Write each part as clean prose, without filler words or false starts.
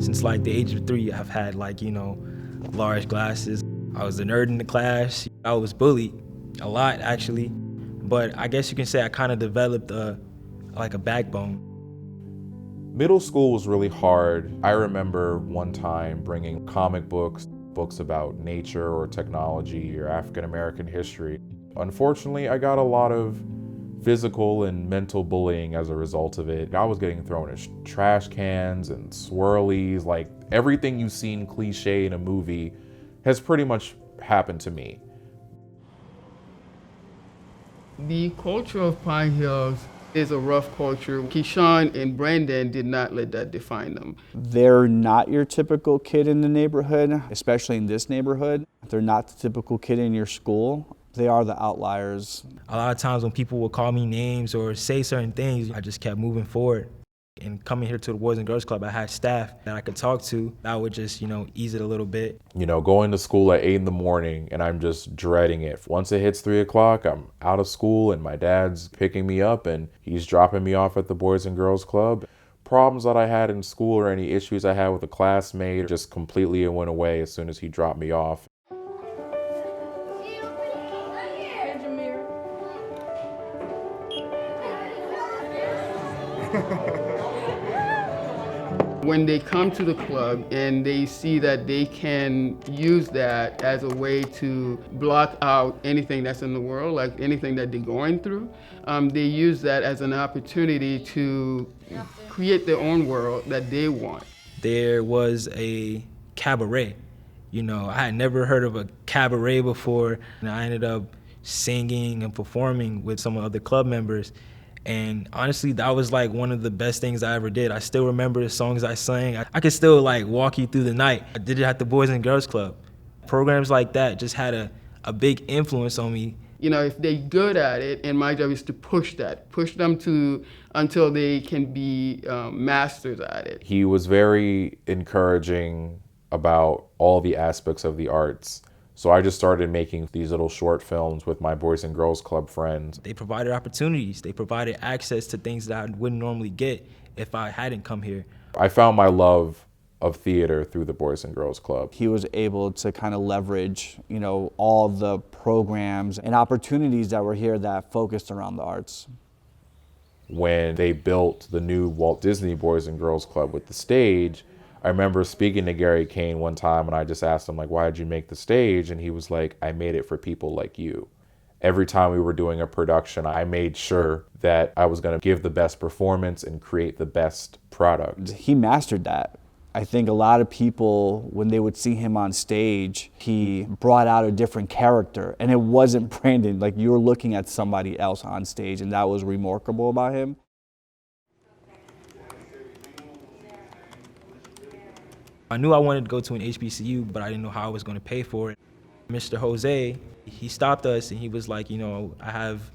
Since like the age of 3, I've had like, large glasses. I was the nerd in the class. I was bullied a lot actually, but I guess you can say I kind of developed a backbone. Middle school was really hard. I remember one time bringing comic books about nature or technology or African American history. Unfortunately, I got a lot of physical and mental bullying as a result of it. I was getting thrown in trash cans and swirlies, like everything you've seen cliche in a movie has pretty much happened to me. The culture of Pine Hills is a rough culture. Keyshawn and Brandon did not let that define them. They're not your typical kid in the neighborhood, especially in this neighborhood. They're not the typical kid in your school. They are the outliers. A lot of times when people would call me names or say certain things, I just kept moving forward. And coming here to the Boys and Girls Club, I had staff that I could talk to that would just, ease it a little bit. Going to school at 8 in the morning and I'm just dreading it. Once it hits 3 o'clock, I'm out of school and my dad's picking me up and he's dropping me off at the Boys and Girls Club. Problems that I had in school or any issues I had with a classmate just completely went away as soon as he dropped me off. When they come to the club and they see that they can use that as a way to block out anything that's in the world, like anything that they're going through, they use that as an opportunity to create their own world that they want. There was a cabaret. I had never heard of a cabaret before, and I ended up singing and performing with some of the club members. And honestly, that was like one of the best things I ever did. I still remember the songs I sang. I could still like walk you through the night. I did it at the Boys and Girls Club. Programs like that just had a big influence on me. If they're good at it, and my job is to push them to until they can be masters at it. He was very encouraging about all the aspects of the arts. So I just started making these little short films with my Boys and Girls Club friends. They provided opportunities. They provided access to things that I wouldn't normally get if I hadn't come here. I found my love of theater through the Boys and Girls Club. He was able to kind of leverage, all the programs and opportunities that were here that focused around the arts. When they built the new Walt Disney Boys and Girls Club with the stage, I remember speaking to Gary Kane one time and I just asked him, why did you make the stage? And he was like, I made it for people like you. Every time we were doing a production, I made sure that I was going to give the best performance and create the best product. He mastered that. I think a lot of people, when they would see him on stage, he brought out a different character. And it wasn't Brandon, like you were looking at somebody else on stage, and that was remarkable about him. I knew I wanted to go to an HBCU, but I didn't know how I was going to pay for it. Mr. Jose, he stopped us and he was like, I have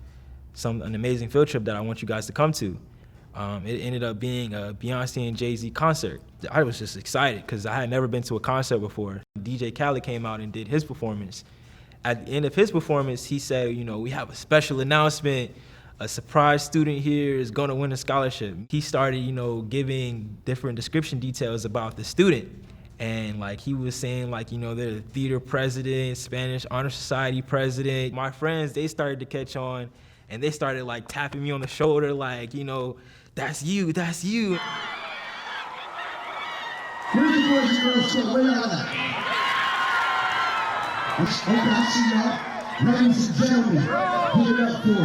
an amazing field trip that I want you guys to come to. It ended up being a Beyonce and Jay-Z concert. I was just excited because I had never been to a concert before. DJ Khaled came out and did his performance. At the end of his performance, he said, we have a special announcement. A surprise student here is going to win a scholarship. He started, giving different description details about the student. And he was saying they're the theater president, Spanish Honor Society president. My friends, they started to catch on and they started tapping me on the shoulder that's you, that's you. Where's the Boys and Girls Club? Where y'all at? Okay, I see y'all. Ladies and gentlemen, give it up for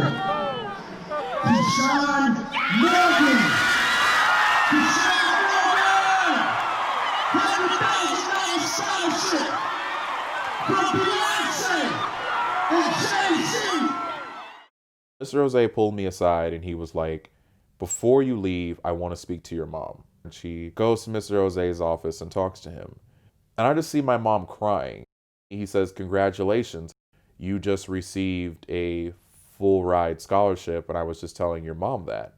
Keyshawn Morgan! Keyshawn Morgan! $100,000 scholarship from Beyonce and Jay-Z! Mr. Jose pulled me aside and he was like, before you leave, I want to speak to your mom. And she goes to Mr. Jose's office and talks to him. And I just see my mom crying. He says, congratulations, you just received a full ride scholarship, and I was just telling your mom that.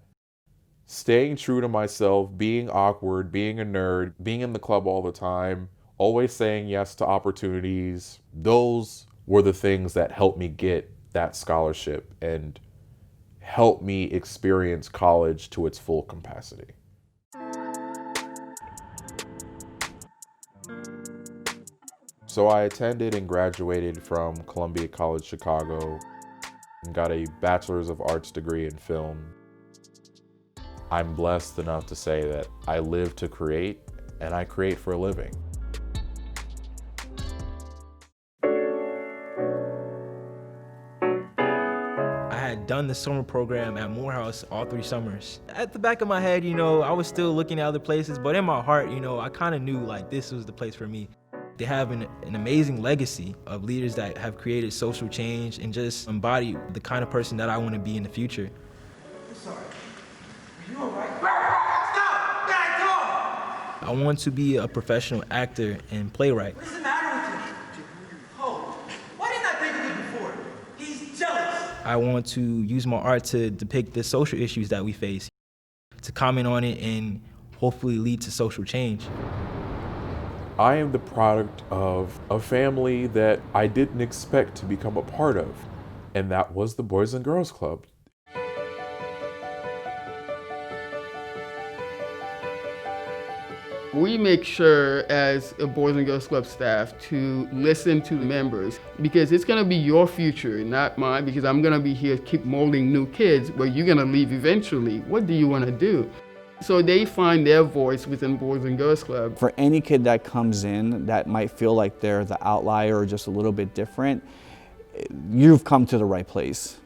Staying true to myself, being awkward, being a nerd, being in the club all the time, always saying yes to opportunities, those were the things that helped me get that scholarship and helped me experience college to its full capacity. So I attended and graduated from Columbia College Chicago and got a Bachelor's of Arts degree in film. I'm blessed enough to say that I live to create, and I create for a living. I had done the summer program at Morehouse all 3 summers. At the back of my head, you know, I was still looking at other places, but in my heart, you know, I kind of knew like this was the place for me. They have an amazing legacy of leaders that have created social change and just embody the kind of person that I want to be in the future. Sorry. Are you alright? Stop! Back off! I want to be a professional actor and playwright. What is the matter with him? Oh, why didn't I think of it before? He's jealous. I want to use my art to depict the social issues that we face, to comment on it and hopefully lead to social change. I am the product of a family that I didn't expect to become a part of, and that was the Boys and Girls Club. We make sure as a Boys and Girls Club staff to listen to the members because it's gonna be your future, not mine, because I'm gonna be here to keep molding new kids, but you're gonna leave eventually. What do you wanna do? So they find their voice within Boys and Girls Club. For any kid that comes in that might feel like they're the outlier or just a little bit different, you've come to the right place.